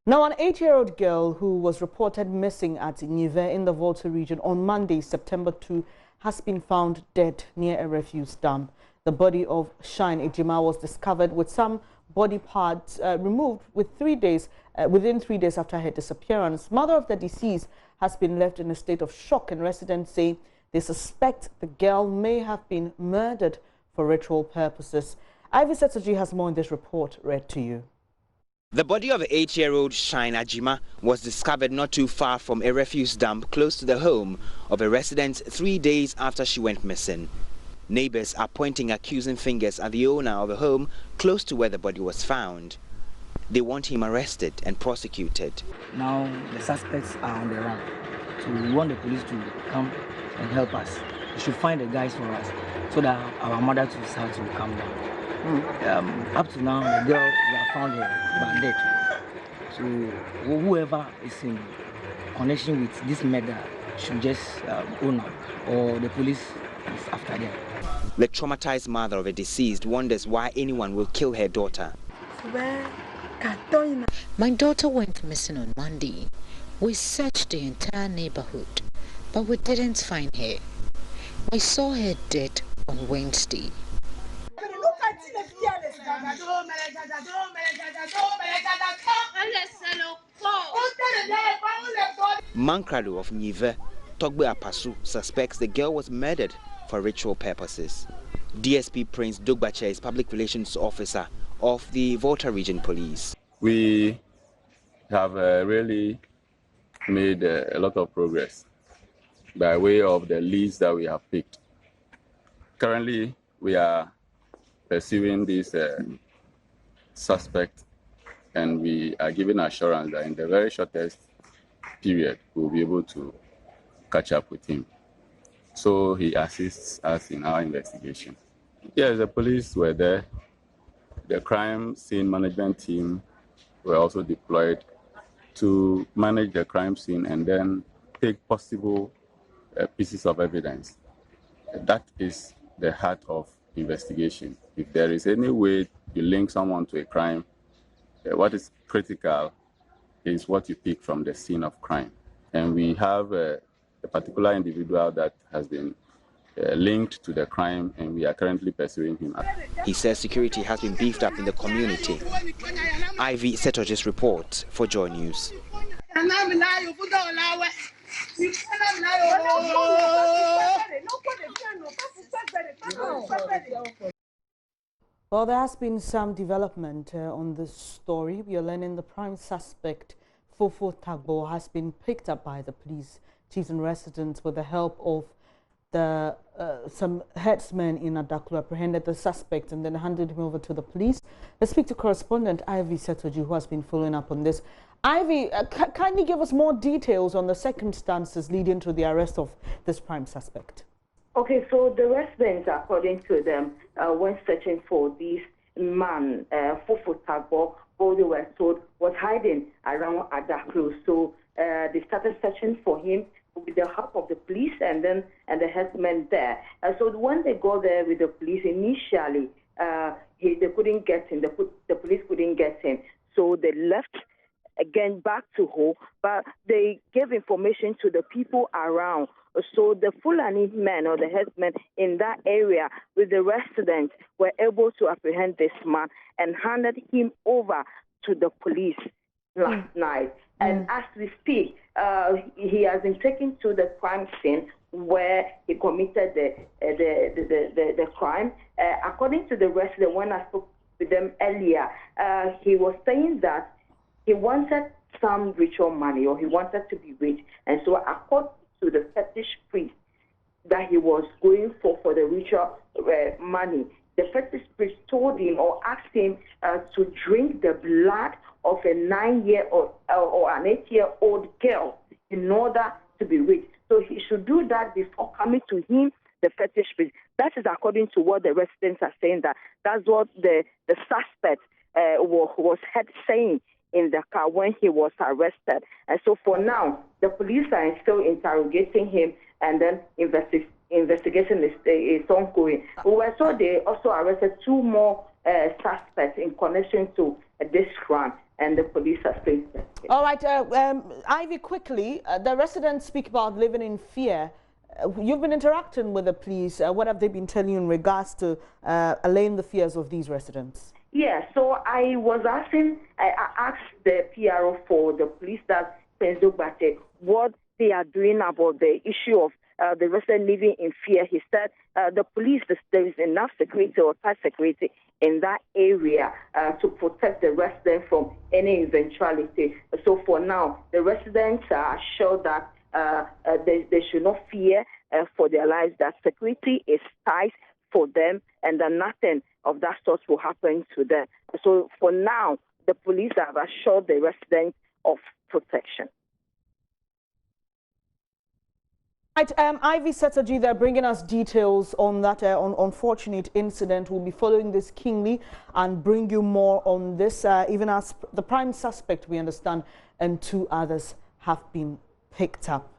Now, an 8-year-old girl who was reported missing at Nive in the Volta region on Monday, September 2, has been found dead near a refuse dump. The body of Shine Ejima was discovered with some body parts removed within 3 days after her disappearance. Mother of the deceased has been left in a state of shock, and residents say they suspect the girl may have been murdered for ritual purposes. Ivy Setoji has more in this report read to you. The body of 8-year-old Shine Ejima was discovered not too far from a refuse dump close to the home of a resident 3 days after she went missing. Neighbors are pointing accusing fingers at the owner of a home close to where the body was found. They want him arrested and prosecuted. Now the suspects are on the run, so we want the police to come and help us. We should find the guys for us so that our mother to start to calm down. Up to now, the girl, we have found her dead. So whoever is in connection with this murder should just own up, or the police is after them. The traumatized mother of a deceased wonders why anyone will kill her daughter. My daughter went missing on Monday. We searched the entire neighborhood, but we didn't find her. We saw her dead on Wednesday. Mankrado of Nive, Togbe Apasu, suspects the girl was murdered for ritual purposes. DSP Prince Dogbache is public relations officer of the Volta Region Police. We have really made a lot of progress by way of the leads that we have picked. Currently, we are pursuing this suspect, and we are giving assurance that in the very shortest period, we'll be able to catch up with him. So he assists us in our investigation. Yes, the police were there. The crime scene management team were also deployed to manage the crime scene and then take possible pieces of evidence. That is the heart of investigation. If there is any way you link someone to a crime, what is critical is what you pick from the scene of crime. And we have a particular individual that has been linked to the crime, and we are currently pursuing him. He says security has been beefed up in the community. Ivy Setoji's report for JoyNews. Well, there has been some development on this story. We are learning the prime suspect, Fofo Tagbo, has been picked up by the police chiefs and residents with the help of some headsmen in Adaklu, apprehended the suspect and then handed him over to the police. Let's speak to correspondent Ivy Setoji, who has been following up on this. Ivy, kindly give us more details on the circumstances leading to the arrest of this prime suspect. Okay, so the residents, according to them, when searching for this man, Fofo Tagbo, who they were told was hiding around Adaklu. So they started searching for him with the help of the police and the headsmen there. So when they go there with the police, initially they couldn't get him. The police couldn't get him. So they left again back to Ho, but they gave information to the people around. So the Fulani men or the headsmen in that area with the residents were able to apprehend this man and handed him over to the police last night. And as we speak, he has been taken to the crime scene where he committed the crime. According to the resident, when I spoke with them earlier, he was saying that he wanted some ritual money, or he wanted to be rich. And so according to the fetish priest that he was going for the ritual money, the fetish priest told him or asked him to drink the blood of a 9-year-old or an 8-year-old girl in order to be rich. So he should do that before coming to him, the fetish priest. That is according to what the residents are saying. That's what the suspect was heard saying in the car when he was arrested. And so for now, the police are still interrogating him, and then investigation is ongoing. We saw they also arrested 2 more suspects in connection to this crime. and the police are still investigating. All right, Ivy, quickly, the residents speak about living in fear. You've been interacting with the police. What have they been telling you in regards to allaying the fears of these residents? Yeah, so I asked the PRO for the police, that Penzo Bate, what they are doing about the issue of the resident living in fear. He said the police, there is enough security or tight security in that area to protect the residents from any eventuality. So for now, the residents are sure that they should not fear for their lives, that security is tight for them and that nothing of that sort will happen to them. So for now, the police have assured the residents of protection. Right, Ivy Setaji, they're bringing us details on that unfortunate incident. We'll be following this keenly and bring you more on this, even as the prime suspect, we understand, and 2 others have been picked up.